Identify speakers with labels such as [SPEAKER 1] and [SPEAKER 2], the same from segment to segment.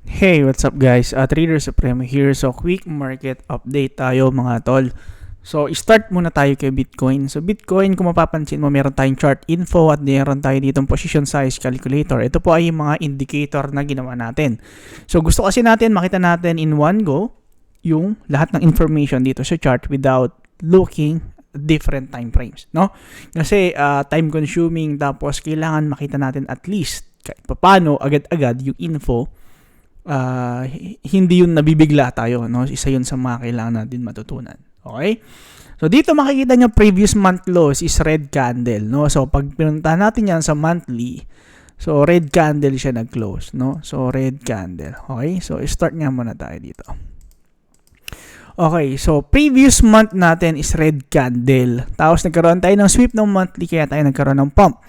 [SPEAKER 1] Hey, what's up guys? Trader Supremo here. So, quick market update tayo mga tol. So, start muna tayo kay Bitcoin. So, Bitcoin, kung mapapansin mo, meron tayong chart info at meron tayo ditong position size calculator. Ito po ay mga indicator na ginawa natin. So, gusto kasi natin makita natin in one go yung lahat ng information dito sa chart without looking different time frames, no? Kasi time consuming, tapos kailangan makita natin at least kahit paano agad-agad yung info. Hindi yun nabibigla tayo, no? Isa yun sa mga kailangan natin matutunan. Okay? So, dito makikita nyo previous month lows is red candle, no? So, pag pinuntahan natin yan sa monthly, so, red candle siya nag-close, no? So, red candle. Okay? So, start nga muna tayo dito. Okay, so, previous month natin is red candle. Tapos, nagkaroon tayo ng sweep ng monthly, kaya tayo nagkaroon ng pump.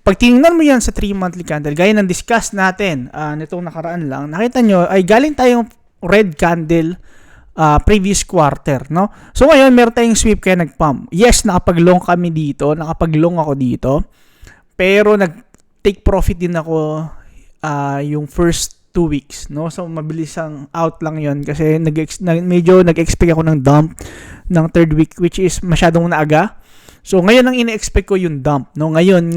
[SPEAKER 1] Pag tinignan mo yan sa 3 monthly candle, gaya ng discuss natin nitong nakaraan lang, nakita nyo ay galing tayong red candle previous quarter, no? So ngayon, meron tayong sweep kaya nag-pump. Yes, nakapag-long kami dito, nakapag-long ako dito, pero nag-take profit din ako yung first 2 weeks, no? So mabilis ang out lang yon kasi medyo nag-expect ako ng dump ng 3rd week, which is masyadong naaga. So ngayon ang ine-expect ko yung dump, no? Ngayong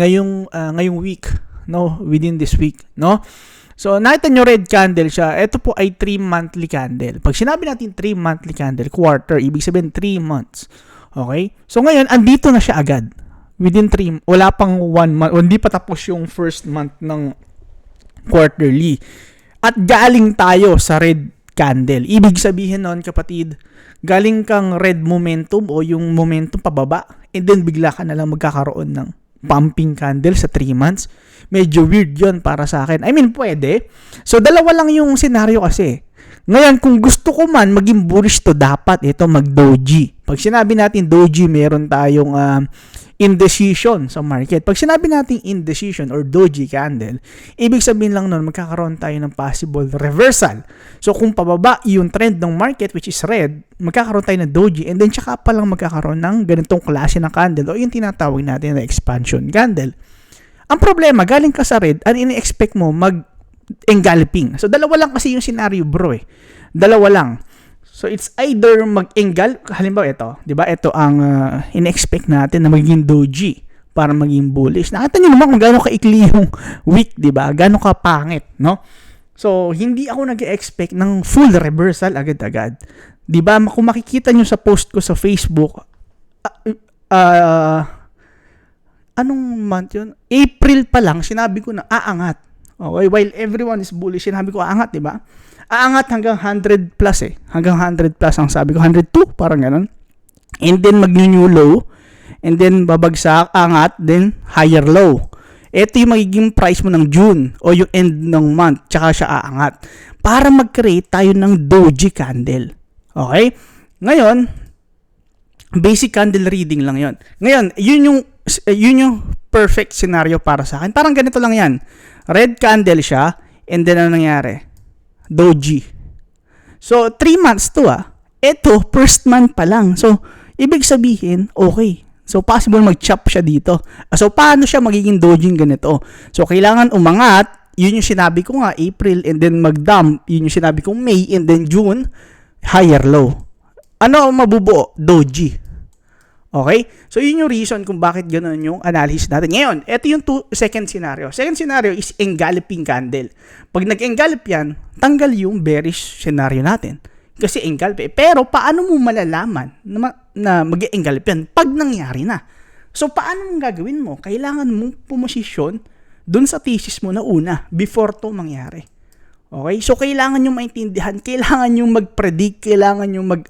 [SPEAKER 1] week, no? Within this week, no? So nakita nyo red candle siya. Ito po ay 3 monthly candle. Pag sinabi natin 3 monthly candle, quarter, ibig sabihin 3 months. Okay? So ngayon andito na siya agad. Within 3, wala pang 1 month, hindi pa tapos yung first month ng quarterly. At galing tayo sa red candle. Ibig sabihin noon, kapatid, galing kang red momentum o yung momentum pababa, and then bigla ka na lang magkakaroon ng pumping candle sa 3 months. Medyo weird yon para sa akin. I mean, pwede. So, dalawa lang yung senaryo kasi. Ngayon, kung gusto ko man maging bullish to, dapat ito mag-doji. Pag sinabi natin doji, meron tayong indecision sa market. Pag sinabi natin indecision or doji candle, ibig sabihin lang nun, magkakaroon tayo ng possible reversal. So, kung pababa yung trend ng market, which is red, magkakaroon tayo ng doji, and then tsaka pa lang magkakaroon ng ganitong klase ng candle o yung tinatawag natin na expansion candle. Ang problema, galing ka sa red, ang ini-expect mo mag-engulfing. So, dalawa lang kasi yung scenario, bro, eh. Dalawa lang. So, it's either mag-engulf, halimbawa ito, di ba? Ito ang in-expect natin na magiging doji para maging bullish. Nakita nyo naman kung gano'ng kaikli yung week, di ba? Gano'ng kapangit, no? So, hindi ako nag-expect ng full reversal agad-agad. Di ba? Kung makikita nyo sa post ko sa Facebook, anong month yun? April pa lang, sinabi ko na aangat. Okay, while everyone is bullish, sinabi ko aangat, di ba? Aangat hanggang 100 plus eh. Hanggang 100 plus ang sabi ko. 102, parang ganun. And then mag-new low. And then babagsak, angat, then higher low. Ito yung magiging price mo ng June o yung end ng month. Tsaka siya aangat. Para mag-create tayo ng doji candle. Okay? Ngayon, basic candle reading lang yon. Ngayon, yun yung perfect scenario para sa akin. Parang ganito lang yan. Red candle siya, and then ano nangyari? Doji. So, 3 months to Ito, first month pa lang. So, ibig sabihin, okay. So, possible mag-chop siya dito. So, paano siya magiging doji ganito? So, kailangan umangat. Yun yung sinabi ko nga, April, and then mag-dump. Yun yung sinabi kong May, and then June, higher low. Ano ang mabubuo? Doji. Okay? So, yun yung reason kung bakit gano'n yung analysis natin. Ngayon, ito yung second scenario. Second scenario is engulfing candle. Pag nag-engulf yan, tanggal yung bearish scenario natin. Kasi engulf eh. Pero, paano mo malalaman na mag-engulf yan pag nangyari na? So, paano mong gagawin mo? Kailangan mong pumosisyon dun sa thesis mo na una before to mangyari. Okay? So, kailangan nyo maintindihan, kailangan nyo mag-predict, kailangan nyo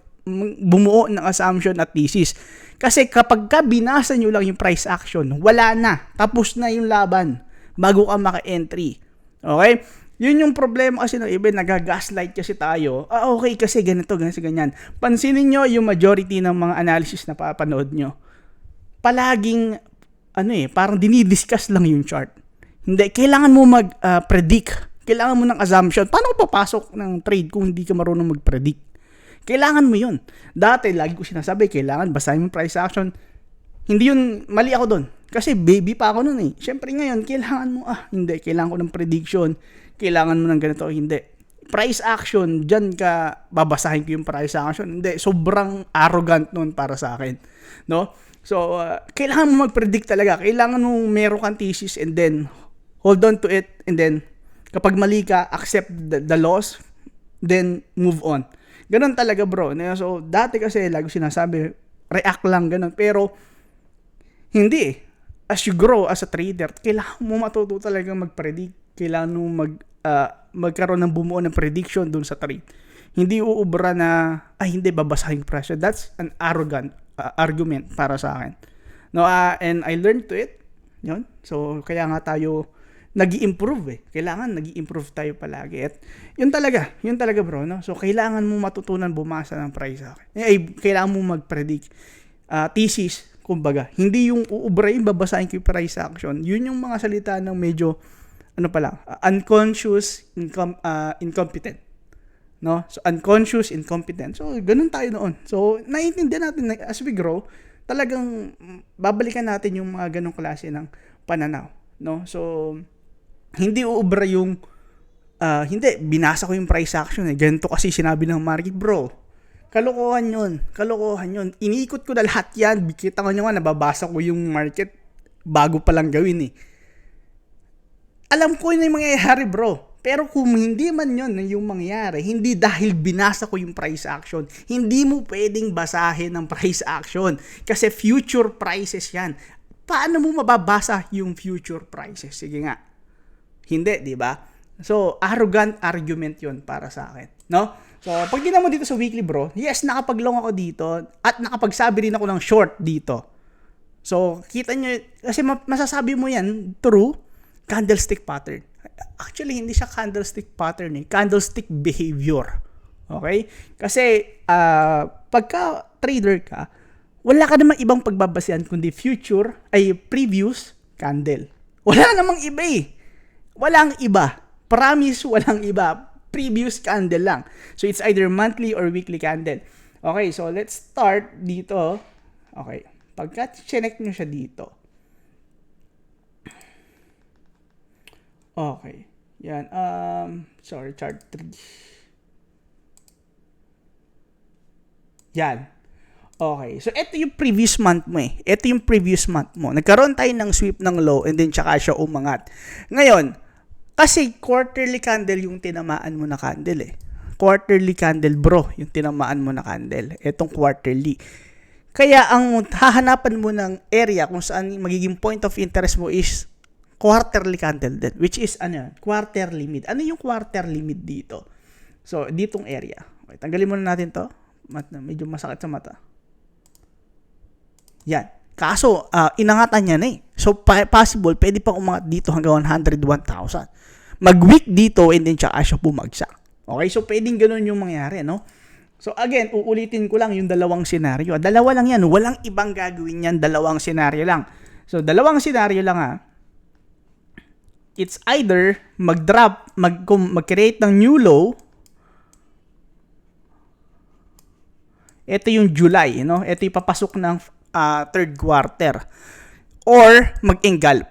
[SPEAKER 1] bumuo ng assumption at thesis. Kasi kapag binasa nyo lang yung price action, wala na. Tapos na yung laban bago ka maka-entry. Okay? Yun yung problema kasi ng iba, nagagaslight kasi tayo. Okay kasi ganito, ganyan. Pansinin nyo yung majority ng mga analysis na papanood nyo. Palaging, parang dinidiscuss lang yung chart. Hindi, kailangan mo mag-predict. Kailangan mo ng assumption. Paano ko papasok ng trade kung hindi ka marunong mag-predict? Kailangan mo yun. Dati, lagi ko sinasabi, kailangan basahin mo price action. Hindi yun, mali ako doon. Kasi baby pa ako noon eh. Siyempre ngayon, kailangan mo, hindi, kailangan ko ng prediction. Kailangan mo ng ganito, hindi. price action, dyan ka babasahin ko yung price action. Hindi, sobrang arrogant nun para sa akin. No? So, kailangan mo mag-predict talaga. Kailangan mo meron kang thesis and then hold on to it and then kapag mali ka, accept the loss, then move on. Ganun talaga bro. So, dati kasi lagi sinasabi, react lang ganun. Pero, hindi eh. As you grow as a trader, kailangan mo matuto talaga mag-predict. Kailangan mo magkaroon ng bumuo ng prediction dun sa trade. Hindi uubra na, hindi, babasahin presyo. That's an arrogant argument para sa akin. No, and I learned to it. Yun. So, kaya nga tayo nag-i-improve eh. Kailangan nag-i-improve tayo palagi. At yun talaga bro. No? So, kailangan mo matutunan bumasa ng price action. Kailangan mo mag-predict. Thesis, kumbaga. Hindi yung uubra yung babasahin ko yung price action. Yun yung mga salita ng medyo, unconscious, incompetent. No? So, unconscious, incompetent. So, ganun tayo noon. So, naiintindihan natin na as we grow, talagang babalikan natin yung mga ganung klase ng pananaw. No? So, hindi uubra yung hindi, binasa ko yung price action eh. Ganito kasi sinabi ng market, bro. Kalokohan yun. Iniikot ko na lahat yan. Kita ko nyo nga, nababasa ko yung market bago pa lang gawin eh. Alam ko yun yung mangyayari, bro. Pero kung hindi man yun yung mangyayari, hindi dahil binasa ko yung price action, hindi mo pwedeng basahin ng price action. Kasi future prices yan. Paano mo mababasa yung future prices? Sige nga. Hindi, di ba? So, arrogant argument yun para sa akin. No? So, pag tingnan mo dito sa weekly bro, yes, nakapag-long ako dito at nakapagsabi rin ako ng short dito. So, kita nyo, kasi masasabi mo yan through candlestick pattern. Actually, hindi siya candlestick pattern eh. Candlestick behavior. Okay? Kasi, pagka trader ka, wala ka namang ibang pagbabasihan kundi previous candle. Wala namang iba eh. Walang iba. Promise, walang iba. Previous candle lang. So, it's either monthly or weekly candle. Okay, so let's start dito. Okay. Pagka check nyo siya dito. Okay. Yan. Sorry, chart 3. Yan. Okay. So, ito yung previous month mo eh. Nagkaroon tayo ng sweep ng low and then tsaka siya umangat. Ngayon, kasi quarterly candle yung tinamaan mo na candle eh. Quarterly candle bro, yung tinamaan mo na candle. Etong quarterly. Kaya ang hahanapan mo ng area kung saan magiging point of interest mo is quarterly candle din. Which is quarterly mid. Ano yung quarterly mid dito? So, ditong area. Okay, tanggalin muna natin to. Medyo masakit sa mata. Yan. Kaso, inangatan niya na eh. So, possible, pwede pang umangat dito hanggang 101,000. Mag-weak dito and then tsaka siya bumagsak. Okay? So, pwedeng ganun yung mangyari, no? So, again, uulitin ko lang yung dalawang senaryo. Dalawa lang yan. Walang ibang gagawin yan. Dalawang senaryo lang. So, dalawang senaryo lang It's either mag-drop, mag-create ng new low. Ito yung July, no? Ito yung papasok ng third quarter. Or mag-engulf.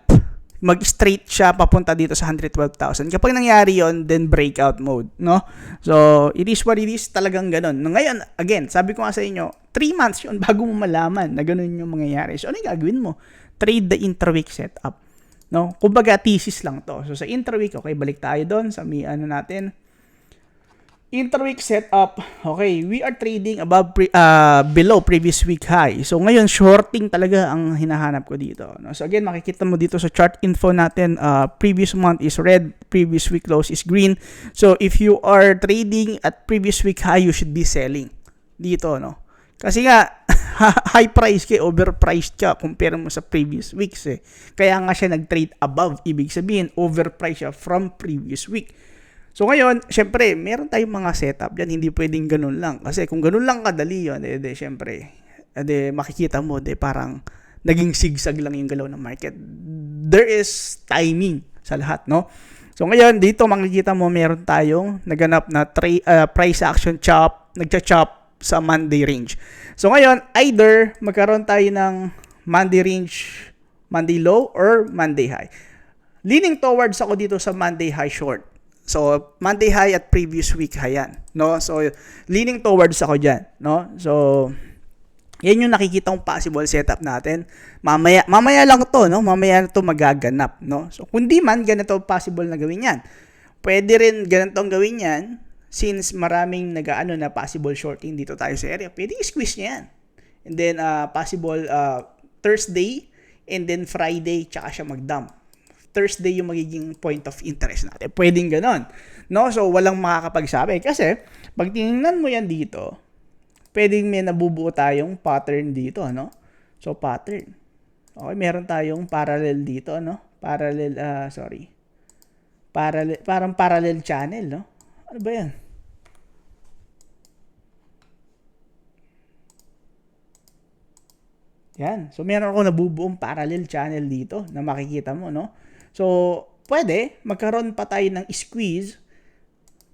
[SPEAKER 1] Mag-straight siya papunta dito sa 112,000. Kapag nangyari yon, then breakout mode, no? So, it is what it is, talagang ganun. Ngayon, again, sabi ko nga sa inyo, 3 months yun bago mo malaman na ganun yung mangyayari. So, ano yung gagawin mo? Trade the intraweek setup, no? Kumbaga, thesis lang to. So, sa intraweek, okay, balik tayo doon sa natin. Intraweek setup, okay, we are trading below previous week high. So, ngayon, shorting talaga ang hinahanap ko dito. No? So, again, makikita mo dito sa chart info natin, previous month is red, previous week close is green. So, if you are trading at previous week high, you should be selling dito, no? Kasi nga, high price ka, overpriced ka, compare mo sa previous weeks eh. Kaya nga siya nag-trade above, ibig sabihin, overpriced siya from previous week. So ngayon, syempre, meron tayong mga setup yan, hindi pwedeng ganun lang. Kasi kung ganun lang kadali yun, syempre, makikita mo, parang naging sigsag lang yung galaw ng market. There is timing sa lahat, no? So ngayon, dito makikita mo, meron tayong naganap na price action chop, nagcha-chop sa Monday range. So ngayon, either magkaroon tayo ng Monday range, Monday low, or Monday high. Leaning towards ako dito sa Monday high short. So, Monday high at previous week high yan, no? So, leaning towards ako dyan, no? So, yan yung nakikita kong possible setup natin. Mamaya lang to, no? Mamaya to magaganap, no? So, kundi man, ganito possible na gawin yan. Pwede rin ganito ang gawin yan, since maraming nag-ano na possible shorting dito tayo sa area. Pwede i-squeeze niya yan. And then, possible Thursday, and then Friday, tsaka siya mag-dump. Thursday yung magiging point of interest natin. Pwedeng ganon. No? So, walang makakapagsabi. Kasi, pag tinignan mo yan dito, pwedeng may nabubuo tayong pattern dito, no? So, pattern. Okay, meron tayong parallel dito, no? Parang parallel channel, no? Ano ba yan? Yan. So, meron ako nabubuong parallel channel dito na makikita mo, no? So, pwede, magkaroon pa tayo ng squeeze.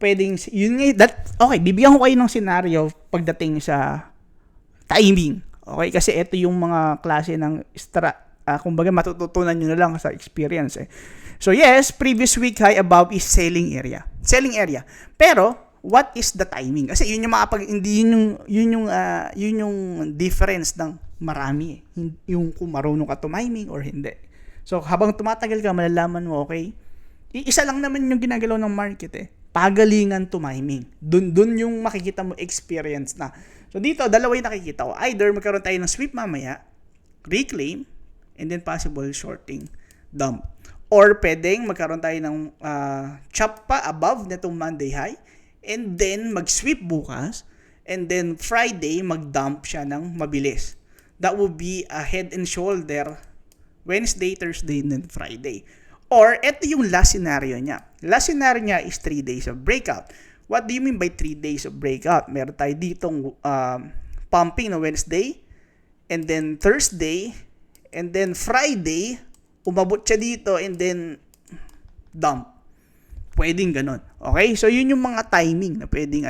[SPEAKER 1] Pwedeng, okay, bibigyan ko kayo ng scenario pagdating sa timing. Okay, kasi ito yung mga klase ng kumbaga matututunan nyo na lang sa experience. So, yes, previous week high above is selling area. Selling area. Pero, what is the timing? Kasi yun yung difference ng marami. Yung kung marunong ka tumiming or hindi. So, habang tumatagal ka, malalaman mo, okay, isa lang naman yung ginagalaw ng market pagalingan tumiming. Dun yung makikita mo experience na. So, dito, dalawa yung nakikita ko. Either magkaroon tayo ng sweep mamaya, reclaim, and then possible shorting, dump. Or pwedeng magkaroon tayo ng chop pa above netong Monday high, and then mag-sweep bukas, and then Friday, mag-dump siya ng mabilis. That would be a head and shoulder Wednesday, Thursday, and then Friday. Or, ito yung last scenario niya. Last scenario niya is 3 days of breakout. What do you mean by 3 days of breakout? Meron tayo ditong pumping na Wednesday, and then Thursday, and then Friday, umabot siya dito, and then dump. Pwedeng ganun. Okay? So, yun yung mga timing na pwedeng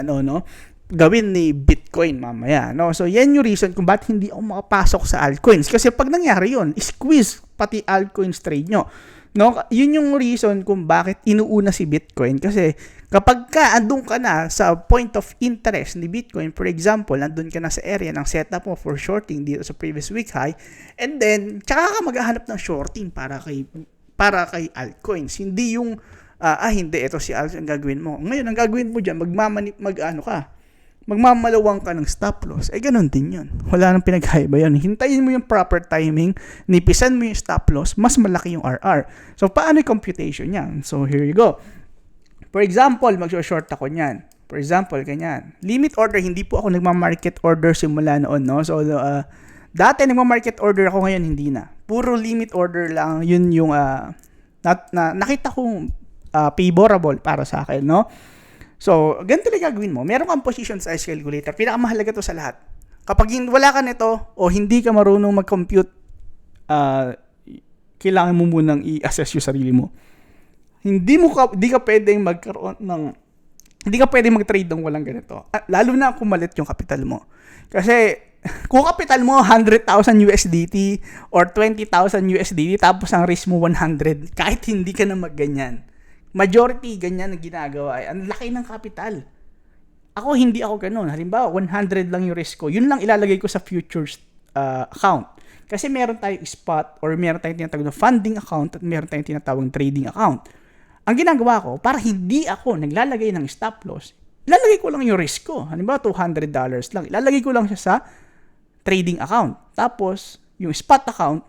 [SPEAKER 1] gawin ni Bitcoin mamaya, no? So, yan yung reason kung bakit hindi ako makapasok sa altcoins. Kasi pag nangyari yun, squeeze pati altcoins trade nyo. No? Yun yung reason kung bakit inuuna si Bitcoin. Kasi kapag andun ka na sa point of interest ni Bitcoin, for example, andun ka na sa area ng setup mo for shorting dito sa previous week high, and then, tsaka ka maghahanap ng shorting para kay altcoins. Hindi yung, hindi, ito si alt ang gagawin mo. Ngayon, ang gagawin mo dyan, magmamalawang ka ng stop loss, ganun din yun. Wala nang pinaghaiba yun. Hintayin mo yung proper timing, nipisan mo yung stop loss, mas malaki yung RR. So, paano yung computation yan? So, here you go. For example, mag-short ako niyan. For example, ganyan. Limit order, hindi po ako nagma-market order simula noon, no? So, dati nagma-market order ako, ngayon hindi na. Puro limit order lang, yun yung nakita kong favorable para sa akin, no? So, ganito lang gagawin mo. Meron kang position size calculator. Pinakamahalaga to sa lahat. Kapag wala ka nito o hindi ka marunong mag-compute, kailangan mo munang i-assess yung sarili mo. Hindi ka pwedeng hindi ka pwedeng mag-trade ng walang ganito. Lalo na kung malit yung capital mo. Kasi, kung capital mo 100,000 USDT or 20,000 USDT tapos ang risk mo 100, kahit hindi ka na magganyan. Majority, ganyan ang ginagawa. Ang laki ng capital. Hindi ako ganun. Halimbawa, 100 lang yung risk ko. Yun lang ilalagay ko sa futures account. Kasi meron tayong spot or meron tayong tinatawag na funding account at meron tayong tinatawag trading account. Ang ginagawa ko, para hindi ako naglalagay ng stop loss, ilalagay ko lang yung risk ko. Halimbawa, $200 lang. Ilalagay ko lang siya sa trading account. Tapos, yung spot account,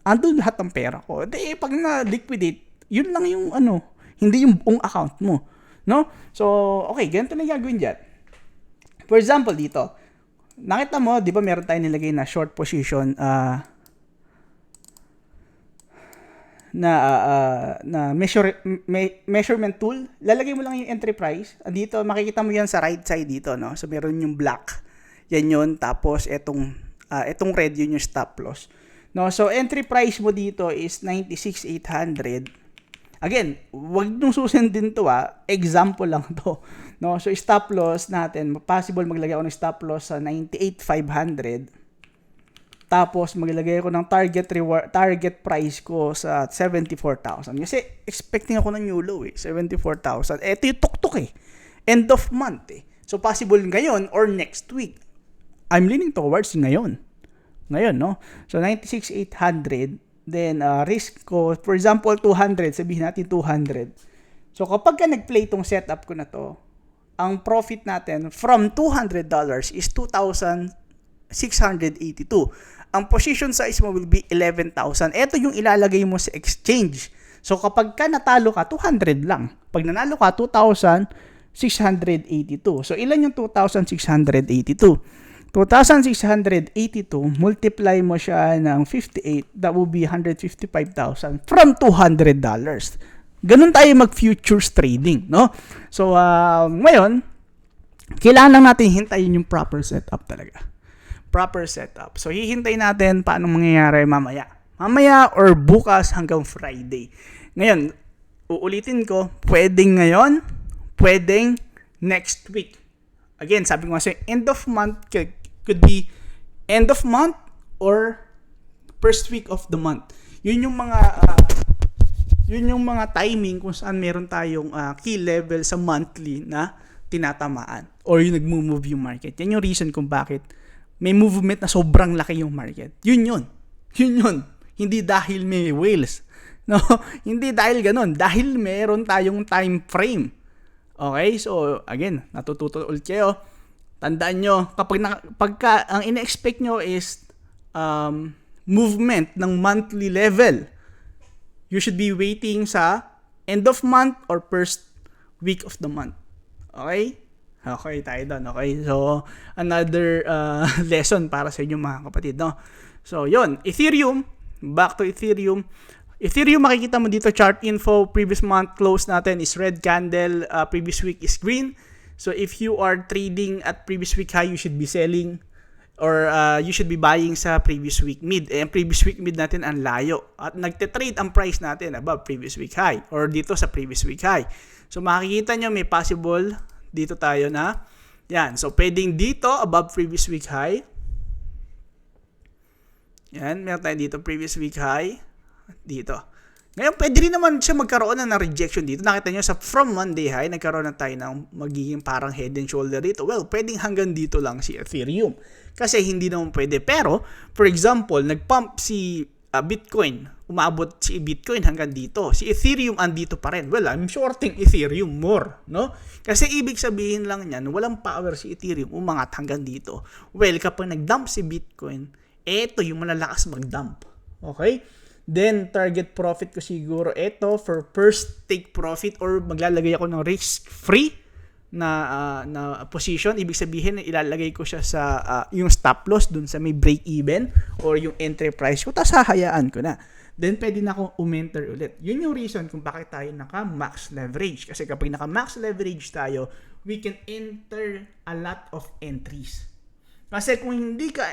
[SPEAKER 1] andun lahat ng pera ko. Pag na-liquidate, yun lang yung hindi yung buong account mo, no? So, okay, ganito na gagawin dyan. For example, dito, nakita mo, di ba meron tayong nilagay na short position na measurement tool. Lalagay mo lang yung entry price. Dito, makikita mo yan sa right side dito, no? So, meron yung black. Yan yun. Tapos, etong red, yun yung stop loss. No? So, entry price mo dito is 96,800. Again, wag nung susundin to example lang to. No? So, stop loss natin, possible maglagay ako ng stop loss sa 98,500. Tapos maglagay ako ng target price ko sa 74,000. Kasi expecting ako ng new low 74,000. Ito yung tuktok End of month So possible ngayon or next week. I'm leaning towards ngayon. Ngayon, no? So 96,800. Then risk ko, for example, 200. Sabihin natin 200. So kapag ka nag-play tong setup ko na to, ang profit natin from $200 is 2,682. Ang position size mo will be 11,000. Ito yung ilalagay mo sa exchange. So kapag ka natalo ka, 200 lang. Pag nanalo ka, 2,682. So ilan yung 2,682? 2,682 multiply mo siya ng 58, that will be 155,000 from $200. Ganun tayo mag-futures trading, no? So ngayon, kailangan lang natin hintayin yung proper setup talaga. Proper setup. So, hihintay natin paano mangyayari mamaya. Mamaya or bukas hanggang Friday. Ngayon, uulitin ko, pwedeng ngayon, pwedeng next week. Again, sabi ko kasi, end of month could be end of month or first week of the month. Yun yung mga timing kung saan meron tayong key level sa monthly na tinatamaan or yung nag-move yung market. Yan yung reason kung bakit may movement na sobrang laki yung market. Yun. Hindi dahil may whales. No? Hindi dahil ganun. Dahil meron tayong time frame. Okay? So, again, natututo ulit kayo. Tandaan nyo, pagka ang ina-expect nyo is movement ng monthly level, you should be waiting sa end of month or first week of the month. Okay? Okay, tayo doon. Okay, so another lesson para sa inyo mga kapatid, no? So, yon, Ethereum, back to Ethereum. Ethereum, makikita mo dito chart info, previous month close natin is red candle, previous week is green. So, if you are trading at previous week high, you should be selling or you should be buying sa previous week mid. Eh, previous week mid natin ang layo. At nagte-trade ang price natin above previous week high or dito sa previous week high. So, makikita nyo may possible dito tayo na yan. So, pwedeng dito above previous week high. Yan. Meron tayo dito previous week high. Dito. Ngayon, pwede rin naman siya magkaroon ng rejection dito. Nakita nyo sa from Monday high, nagkaroon na tayo ng magiging parang head and shoulder dito. Well, pwedeng hanggang dito lang si Ethereum. Kasi hindi naman pwede. Pero, for example, nag-pump si Bitcoin. Umabot si Bitcoin hanggang dito. Si Ethereum andito pa rin. Well, I'm shorting Ethereum more, no? Kasi ibig sabihin lang niyan, walang power si Ethereum umangat hanggang dito. Well, kapag nag-dump si Bitcoin, eto yung malalakas mag-dump. Okay? Then, target profit ko siguro eto for first take profit or maglalagay ako ng risk-free na position. Ibig sabihin, ilalagay ko siya sa yung stop loss dun sa may break-even or yung entry price ko. Tapos hahayaan ko na. Then, pwede na akong umenter ulit. Yun yung reason kung bakit tayo naka-max leverage. Kasi kapag naka-max leverage tayo, we can enter a lot of entries. Kasi kung hindi ka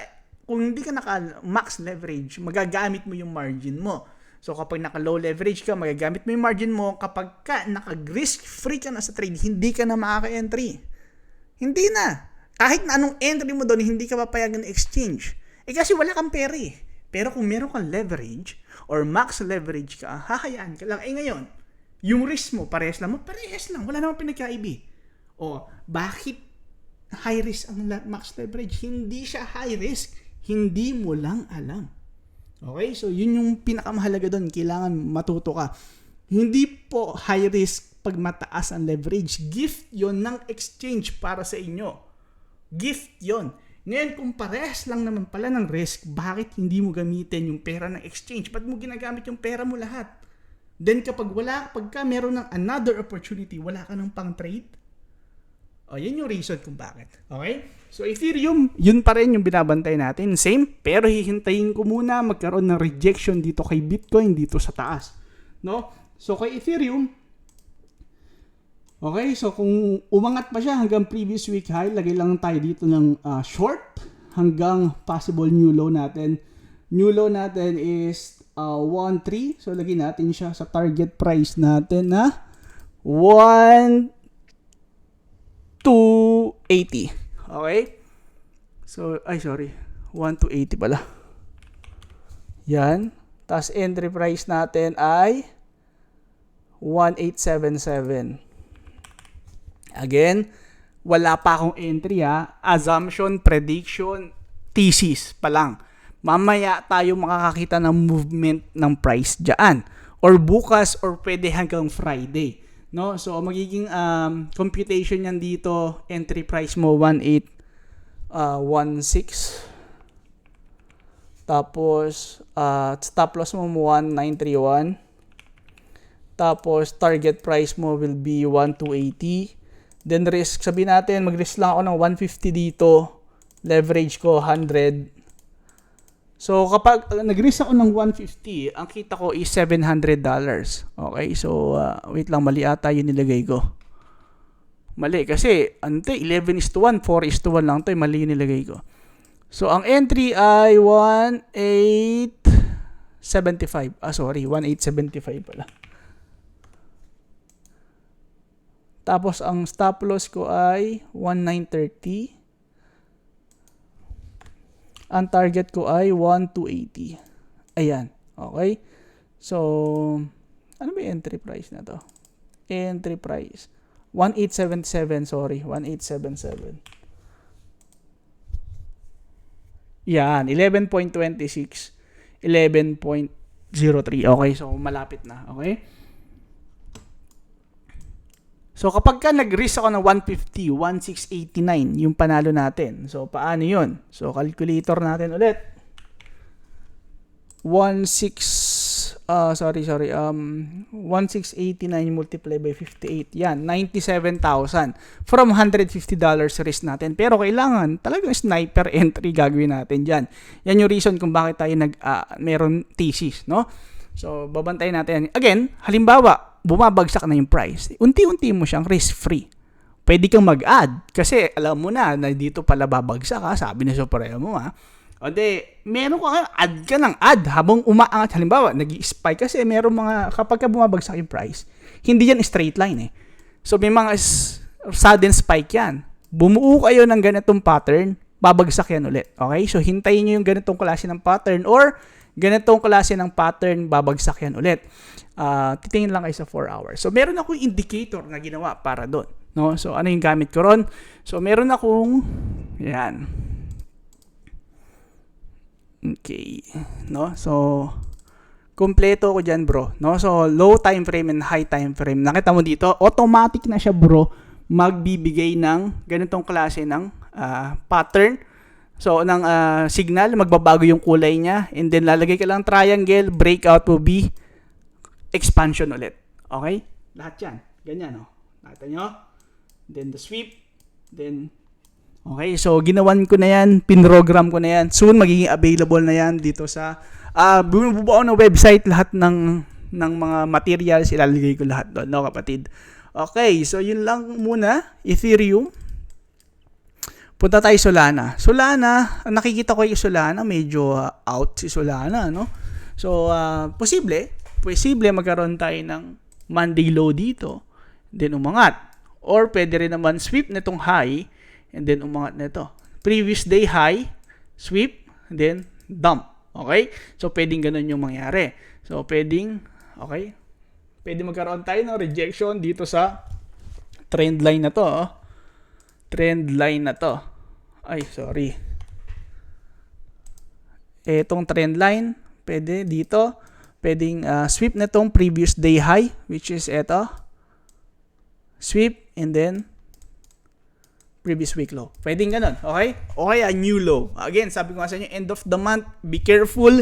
[SPEAKER 1] naka-max leverage, magagamit mo yung margin mo. So, kapag naka-low leverage ka, magagamit mo yung margin mo. Kapag naka-risk-free ka na sa trade, hindi ka na makaka-entry. Hindi na. Kahit na anong entry mo doon, hindi ka papayagan ng exchange. Kasi wala kang pera Pero kung meron kang leverage or max leverage ka, hahayaan ka lang. Ngayon, yung risk mo, parehas lang. Wala namang pinagkaibi. O, bakit high risk ang max leverage? Hindi siya high risk. Hindi mo lang alam. Okay? So, yun yung pinakamahalaga doon. Kailangan matuto ka. Hindi po high risk pag mataas ang leverage. Gift yon ng exchange para sa inyo. Gift yon. Ngayon, kung parehas lang naman pala ng risk, bakit hindi mo gamitin yung pera ng exchange? Ba't mo ginagamit yung pera mo lahat? Then, pagka meron ng another opportunity, wala ka ng pang-trade? O, yun yung reason kung bakit. Okay? So, Ethereum, yun pa rin yung binabantay natin. Same, pero hihintayin ko muna magkaroon ng rejection dito kay Bitcoin, dito sa taas. No? So, kay Ethereum, okay, so kung umangat pa siya hanggang previous week high, lagay lang tayo dito ng short hanggang possible new low natin. New low natin is 1.3. So, lagay natin siya sa target price natin na 1,280. Okay? So, 1,280 pala. Yan. Tapos entry price natin ay 1877. Again, wala pa akong entry ha. Assumption, prediction, thesis pa lang. Mamaya tayo makakakita ng movement ng price dyan. Or bukas or pwede hanggang Friday. No? So, magiging computation yan dito. Entry price mo 1816. Tapos, stop loss mo 1931. Tapos, target price mo will be 1280. Then, risk, sabihin natin, mag-risk lang ako ng 150 dito. Leverage ko 100. So, kapag nag-risk ako ng 150, ang kita ko is $700. Okay, so, wait lang, mali ata yung nilagay ko. Mali, kasi, 11:1, 4:1 lang to, mali yung nilagay ko. So, ang entry ay 1875. 1875 pala. Tapos, ang stop loss ko ay 1930. Ang target ko ay 1280. Ayan. Okay? So, ano ba yung entry price na to? Entry price. 1877, sorry. 1877. Yan. 11.26. 11.03. Okay, so malapit na. Okay? So, kapag ka nag-risk ako ng 150, 1689, yung panalo natin. So, paano yun? So, calculator natin ulit. 1689 multiplied by 58. Yan, 97,000. From $150 risk natin. Pero kailangan talagang sniper entry gagawin natin dyan. Yan yung reason kung bakit tayo meron thesis, no? So, babantayin natin. Again, halimbawa, bumabagsak na yung price. Unti-unti mo siyang risk-free. Pwede kang mag-add. Kasi alam mo na dito pala babagsak ha. Sabi na Supremo ha. O de, meron ka add ka ng add habang umaangat. Halimbawa, nag-spike kasi meron mga, kapag ka bumabagsak yung price, hindi yan straight line eh. So, may mga sudden spike yan. Bumuo kayo ng ganitong pattern, babagsak yan ulit. Okay? So, hintayin nyo yung ganitong klase ng pattern or ganitong klase ng pattern, babagsak yan ulit. Titingin lang kayo sa 4 hours. So, meron akong indicator na ginawa para doon. No? So, ano yung gamit ko ron? So, meron akong, yan. Okay. No? So, kompleto ko dyan, bro. No? So, low time frame and high time frame. Nakita mo dito, automatic na siya, bro, magbibigay ng ganitong klase ng pattern. So, ng signal, magbabago yung kulay niya. And then, lalagay ka lang triangle, breakout will be expansion ulit. Okay? Lahat yan. Ganyan, no? Nakita nyo? Then, the sweep. Then, okay. So, ginawan ko na yan. Pinrogram ko na yan. Soon, magiging available na yan dito sa bumubuo ng website. Lahat ng mga materials, ilalagay ko lahat doon. No, kapatid? Okay. So, yun lang muna. Ethereum. Punta tayo Solana. Solana, nakikita ko yung Solana, medyo out si Solana, no? So, posible magkaroon tayo ng Monday low dito, then umangat. Or pwede rin naman sweep nitong high, and then umangat nito. Previous day high, sweep, and then dump. Okay? So, pwedeng ganun yung mangyari. So, pwedeng magkaroon tayo ng rejection dito sa trend line na to, oh. Trend line na to. Ay, sorry. Etong trend line, pwede dito. Pwedeng sweep na tong previous day high, which is eto. Sweep, and then previous week low. Pwedeng ganun, okay? Okay, a new low. Again, sabi ko nga sa inyo, end of the month, be careful.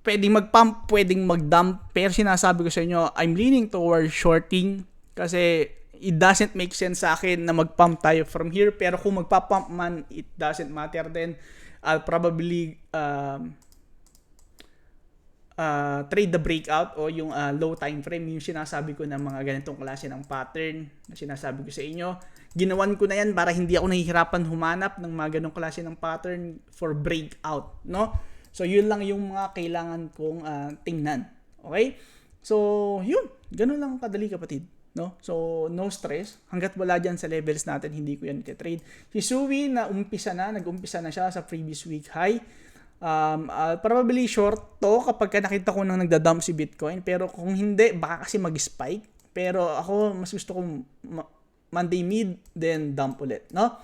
[SPEAKER 1] Pwedeng mag-pump, pwedeng mag-dump. Pero sinasabi ko sa inyo, I'm leaning towards shorting kasi it doesn't make sense sa akin na mag-pump tayo from here. Pero kung magpa-pump man, it doesn't matter then. I'll probably trade the breakout o yung low time frame. Yung sinasabi ko ng mga ganitong klase ng pattern na sinasabi ko sa inyo. Ginawan ko na yan para hindi ako nahihirapan humanap ng mga ganitong klase ng pattern for breakout. No? So, yun lang yung mga kailangan kong tingnan. Okay? So, yun. Ganun lang kadali, kapatid. No? So, no stress. Hanggat wala dyan sa levels natin, hindi ko yan iti-trade. Si Sui, nag-umpisa na siya sa previous week high. Probably short to kapag nakita ko nang nagda-dump si Bitcoin. Pero kung hindi, baka kasi mag-spike. Pero ako, mas gusto kong Monday mid, then dump ulit, no?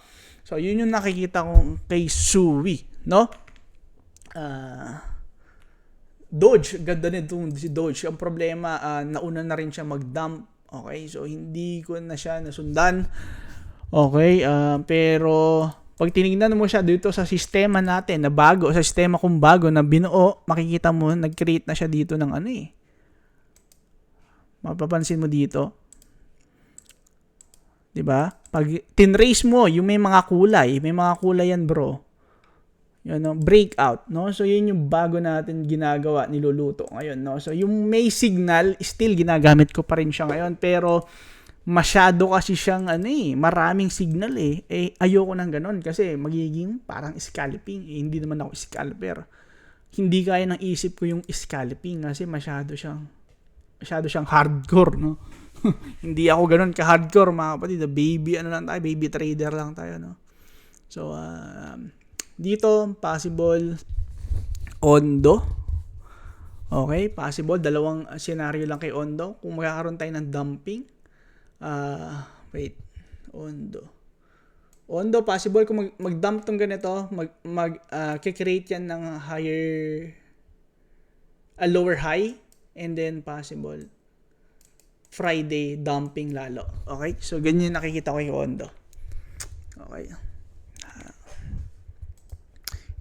[SPEAKER 1] So, yun yung nakikita kong kay Sui, no? Doge, ganda nito si Doge. Ang problema, nauna na rin siya mag-dump. Okay, so hindi ko na siya nasundan. Okay, pero pag tinignan mo siya dito sa sistema natin na bago, sa sistema kong bago na binuo, makikita mo, nag-create na siya dito ng ano eh. Mapapansin mo dito. 'Di ba? Pag tinrace mo, yung may mga kulay yan, bro. Yun, no? Breakout, no? So, yun yung bago natin ginagawa, niluluto ngayon, no? So, yung may signal, still ginagamit ko pa rin siya ngayon, pero masyado kasi siyang, maraming signal eh. Ayoko nang ganun kasi magiging parang scalping. Hindi naman ako scalper. Hindi kaya ng isip ko yung scalping kasi masyado siyang hardcore, no? Hindi ako ganun ka-hardcore, mga kapatid. Baby trader lang tayo, no? So, dito, possible Ondo. Okay, possible. Dalawang scenario lang kay Ondo. Kung magkakaroon tayo ng dumping. Ondo, possible kung mag-dump tong ganito, kikreate yan ng lower high. And then, possible Friday, dumping lalo. Okay? So, ganyan nakikita ko kay Ondo. Okay.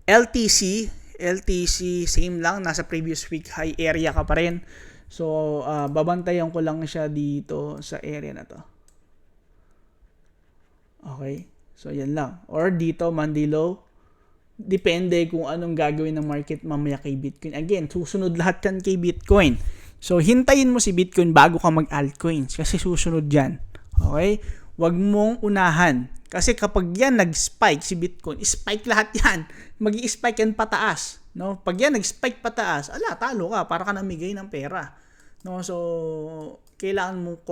[SPEAKER 1] LTC, same lang. Nasa previous week high area ka pa rin. So, babantayan ko lang siya dito sa area na to. Okay? So, yan lang. Or dito, Monday low. Depende kung anong gagawin ng market mamaya kay Bitcoin. Again, susunod lahat yan kay Bitcoin. So, hintayin mo si Bitcoin bago ka mag-altcoins kasi susunod yan. Okay? Huwag mong unahan. Kasi kapag yan nag-spike si Bitcoin, spike lahat yan. Mag-i-spike yan pataas. No? Pag yan nag-spike pataas, talo ka. Para ka namigay ng pera. No? So, kailangan mo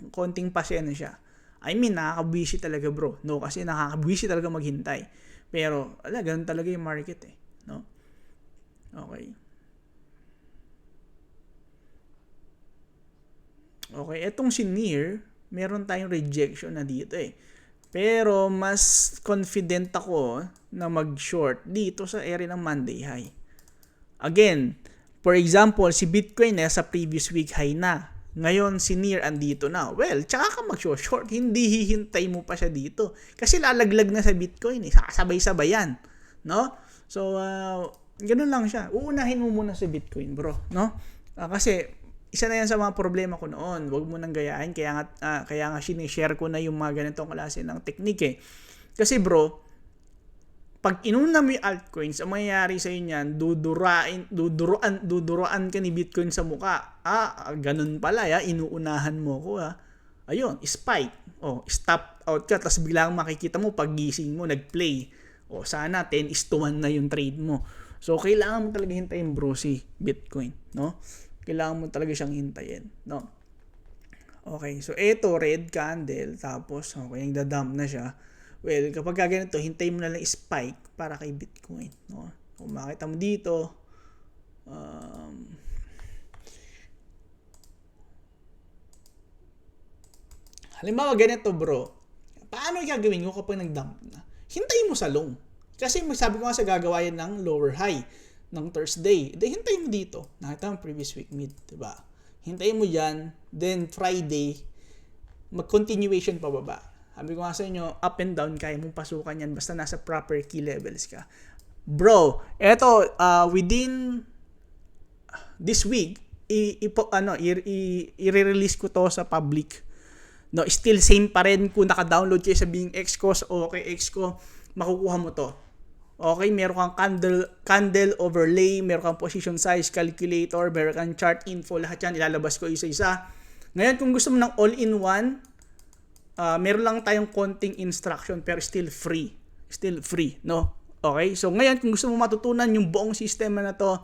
[SPEAKER 1] konting pasensya. I mean, nakakabwisi talaga, bro. No? Kasi nakakabwisi talaga maghintay. Pero, ganun talaga yung market eh. No? Okay. Okay, etong si Near, meron tayong rejection na dito eh. Pero mas confident ako na mag-short dito sa area ng Monday high. Again, for example, si Bitcoin sa previous week high na. Ngayon, si Near andito na. Well, tsaka ka mag-short. Hindi hihintay mo pa siya dito. Kasi lalaglag na sa Bitcoin eh. Sabay-sabay yan. No? So, ganun lang siya. Uunahin mo muna sa Bitcoin, bro. No? Kasi, isa na yan sa mga problema ko noon. Huwag mo nang gayahin. Kaya nga sinishare ko na yung mga ganitong klase ng technique eh. Kasi bro, pag inuna mo yung altcoins, ang mangyayari sa inyo yan, duduruan ka ni Bitcoin sa muka. Ganun pala inuunahan mo ko Ayun, spike. Stop out ka, tapos biglang makikita mo, paggising mo, nag-play. Sana 10:1 na yung trade mo. So, kailangan mo talaga hintayin bro si Bitcoin, no? Kailangan mo talaga siyang hintayin, no? Okay, so ito, red candle, tapos, nagda-dump na siya. Well, kapag ganito, hintayin mo na lang spike para kay Bitcoin, no? Kung makita mo dito, halimbawa ganito, bro. Paano gagawin mo kapag nag-dump na? Hintayin mo sa long. Kasi sabi ko nga sa gagawa yan ng lower high ng Thursday. Hintayin mo dito. Nakita mo previous week mid, diba? Hintayin mo yan. Then Friday, mag-continuation pababa. Sabi ko nga sa inyo, up and down, kaya mong pasukan yan basta nasa proper key levels ka. Bro, eto, within this week, i-release ko to sa public. No, still same pa rin kung naka-download kayo sa Bing X ko, sa OKX ko, makukuha mo to. Okay, meron kang candle overlay, meron kang position size calculator, meron kang chart info, lahat yan ilalabas ko isa-isa. Ngayon, kung gusto mo ng all-in-one, meron lang tayong konting instruction pero still free. Still free, no? Okay, so ngayon, kung gusto mo matutunan yung buong sistema na to,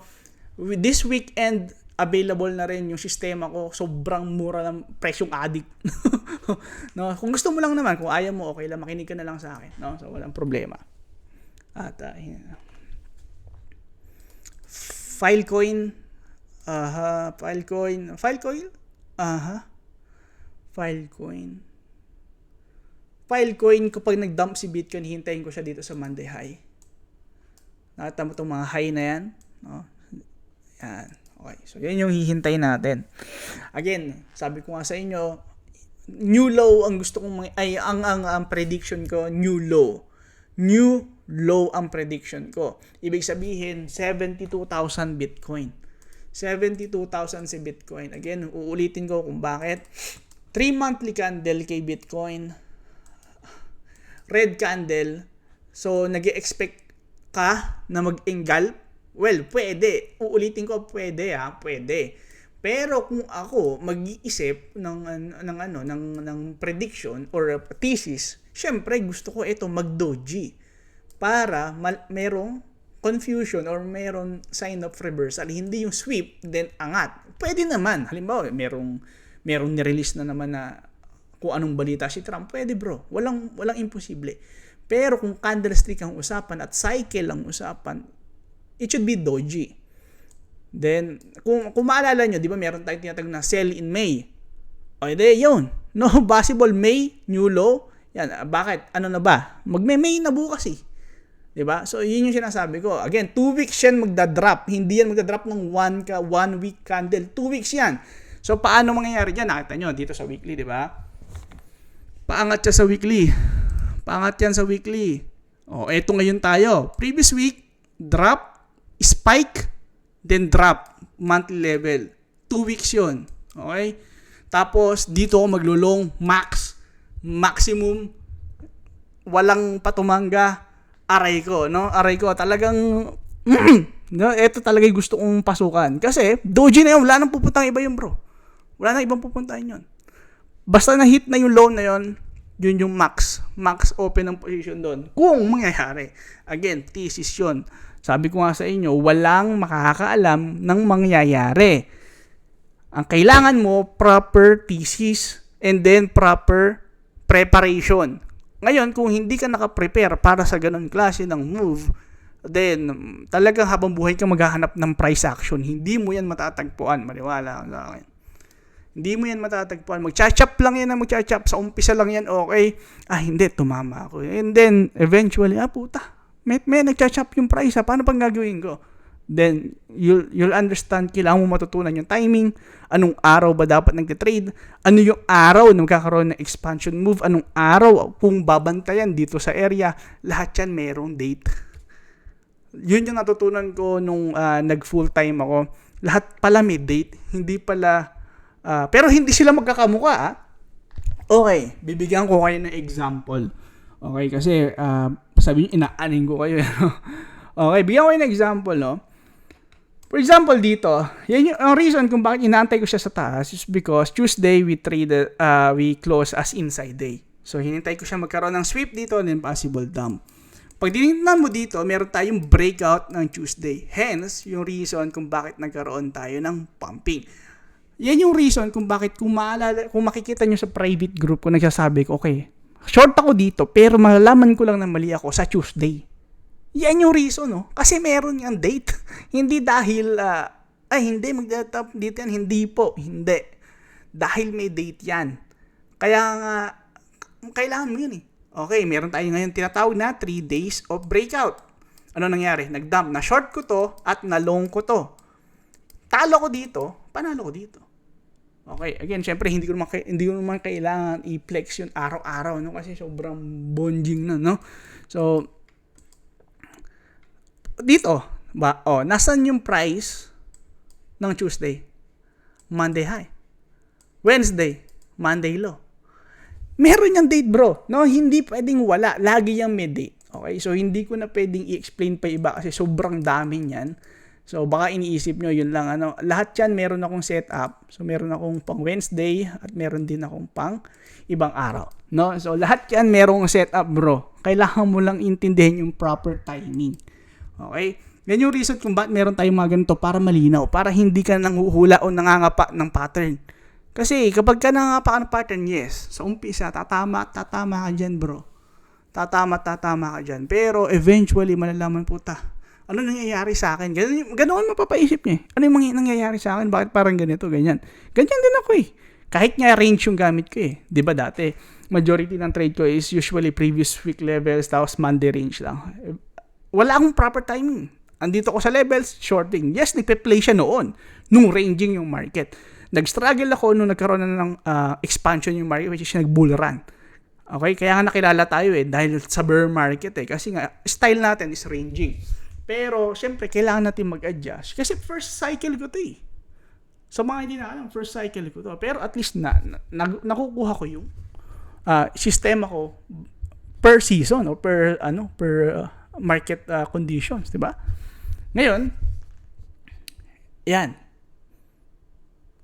[SPEAKER 1] this weekend, available na rin yung sistema ko. Sobrang mura ng presyong addict. No? Kung gusto mo lang naman, kung ayaw mo, okay lang, makinig ka na lang sa akin. No? So, walang problema. At, Filecoin, Filecoin, Filecoin, kapag nag-dump si Bitcoin, hintayin ko siya dito sa Monday high. Nakita mo itong mga high na yan? No? Yan. Okay. So, yan yung hihintayin natin. Again, sabi ko nga sa inyo, new low ang gusto kong ang prediction ko, new low. New low ang prediction ko. Ibig sabihin, 72,000 Bitcoin. 72,000 si Bitcoin. Again, uulitin ko kung bakit. 3 monthly candle kay Bitcoin. Red candle. So, nag-expect ka na mag-engulf? Well, pwede. Uulitin ko, pwede pwede. Pero kung ako mag-iisip ng prediction or thesis, syempre gusto ko ito mag-doji para merong confusion or merong sign of reversal. Hindi yung sweep, then angat. Pwede naman. Halimbawa, merong nirelease na naman na kung anong balita si Trump. Pwede bro. Walang imposible. Pero kung candlestick ang usapan at cycle ang usapan, it should be doji. Then, kung maalala nyo, di ba meron tayong tinatag na sell in May. O, edi, yun. No, possible May, new low. Yan, bakit? Ano na ba? Magme-May na bukas eh. Di ba? So, yun yung sinasabi ko. Again, 2 weeks yan magdadrop. Hindi yan magdadrop ng 1 week candle. 2 weeks yan. So, paano mangyayari dyan? Nakita nyo, dito sa weekly, di ba? Paangat siya sa weekly. Paangat yan sa weekly. O, eto ngayon tayo. Previous week, drop, spike, then drop, monthly level. 2 weeks yun. Okay? Tapos, dito ako maglulong, maximum, walang patumangga, aray ko, no? Aray ko, talagang, no? Ito talaga yung gusto kong pasukan. Kasi, doji na yun, wala nang pupuntang iba yun, bro. Wala nang ibang pupuntahan yun. Basta na-hit na yung low na yun, yun yung max open ng position doon. Kung mangyayari. Again, thesis yun. Sabi ko nga sa inyo, walang makakaalam ng mangyayari. Ang kailangan mo, proper thesis and then proper preparation. Ngayon, kung hindi ka nakaprepare para sa ganun klase ng move, then talagang habang buhay ka maghahanap ng price action. Hindi mo yan matatagpuan. Maniwala ka sa akin. Hindi mo yan matatagpuan. Mag-chop lang yan na mag-chop. Sa umpisa lang yan, okay. Hindi, tumama ako. And then, eventually, puta. May nag-chop yung price, paano pang gagawin ko? Then, you'll understand, kailangan mo matutunan yung timing, anong araw ba dapat nagtitrade, ano yung araw na magkakaroon ng expansion move, anong araw kung babantayan dito sa area, lahat yan merong date. Yun yung natutunan ko nung nag-full time ako. Lahat pala may date, hindi pala, pero hindi sila magkakamuka. Okay, bibigyan ko kayo ng example. Okay, kasi sabi niyo, inaanin ko kayo. Okay, bigyan ko kayo ng example, no? For example, dito, yan yung reason kung bakit inaantay ko siya sa taas is because Tuesday we close as inside day. So, hinintay ko siya magkaroon ng sweep dito and then possible dump. Pag dinignan mo dito, meron tayong breakout ng Tuesday. Hence, yung reason kung bakit nagkaroon tayo ng pumping. Yan yung reason kung bakit, kung makikita nyo sa private group ko, nagsasabi ko, okay, short ako dito, pero malalaman ko lang na mali ako sa Tuesday. Yan yung reason, no? Kasi meron yung date. Hindi dahil, hindi, magdadrop dito yan. Hindi po. Hindi. Dahil may date yan. Kaya nga, kailangan mo yun eh. Okay, meron tayo ngayon tinatawag na 3 days of breakout. Ano nangyari? Nag-dump. Na-short ko to at na-long ko to. Talo ko dito, panalo ko dito. Okay, again, syempre hindi ko naman kailangan i-flex yun araw-araw, no? Kasi sobrang bonding na, no? So, dito, nasan yung price ng Tuesday? Monday high. Wednesday, Monday low. Meron yung date, bro. No, hindi pwedeng wala. Lagi yung may date. Okay, so hindi ko na pwedeng i-explain pa iba kasi sobrang dami niyan. So, baka iniisip nyo, yun lang, lahat yan, meron akong setup. So, meron akong pang Wednesday at meron din akong pang ibang araw. No? So, lahat yan, merong setup, bro. Kailangan mo lang intindihin yung proper timing. Okay? Yan yung reason kung bakit meron tayong mga ganito para malinaw, para hindi ka nanghuhula o nangangapa ng pattern. Kasi, kapag ka nangangapa ka ng pattern, yes, sa umpisa, tatama ka dyan, bro. Tatama ka dyan. Pero, eventually, malalaman po Ano nangyayari sa akin? Ganun ang mapapaisip niya. Ano yung nangyayari sa akin? Bakit parang ganito, ganyan? Ganyan din ako eh. Kahit nga range yung gamit ko eh. Di ba dati, majority ng trade ko is usually previous week levels, tapos Monday range lang. Wala akong proper timing. Andito ko sa levels, shorting. Yes, nagpe-play siya noon. Nung ranging yung market. Nag-struggle ako nung nagkaroon na ng expansion yung market, which is nag-bull run. Okay? Kaya nga nakilala tayo eh, dahil sa bear market eh. Kasi nga, style natin is ranging. Pero, syempre, kailangan natin mag-adjust. Kasi first cycle ko to eh. Sa mga hindi na alam, first cycle ko to. Pero at least nakukuha ko yung sistema ko per season o per market conditions, di ba? Ngayon, yan.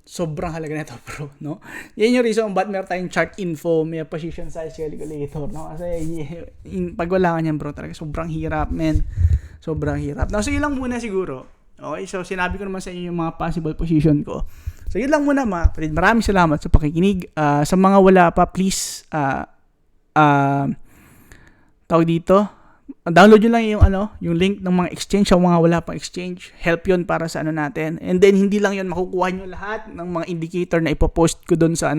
[SPEAKER 1] Sobrang halaga nito, bro, no? Yan yung reason ba't meron tayong chart info, may position size calculator, no? Kasi pag wala ka niyan, bro, talaga sobrang hirap, men. Sobrang hirap. No, so yun lang muna siguro. Okay, so sinabi ko naman sa inyo yung mga possible position ko. So yun lang muna mga kapatid. Maraming salamat sa pakikinig. Sa mga wala pa, please tawag dito, download nyo lang yung link ng mga exchange sa mga wala pang exchange. Help yun para sa natin. And then hindi lang yun, makukuha nyo lahat ng mga indicator na ipopost ko doon sa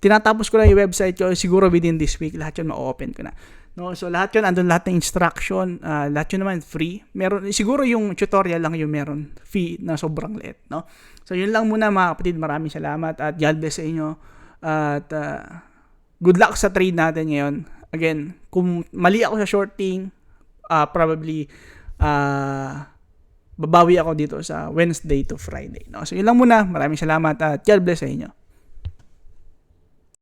[SPEAKER 1] tinatapos ko lang yung website ko, siguro within this week, lahat yun ma-open ko na. No, so lahat yun, andun lahat ng instruction, lahat yun naman free. Meron, siguro yung tutorial lang yung meron fee na sobrang liit, no? So yun lang muna mga kapatid, maraming salamat at God bless sa inyo. At good luck sa trade natin ngayon. Again, kung mali ako sa shorting, probably babawi ako dito sa Wednesday to Friday, no? So yun lang muna, maraming salamat at God bless sa inyo.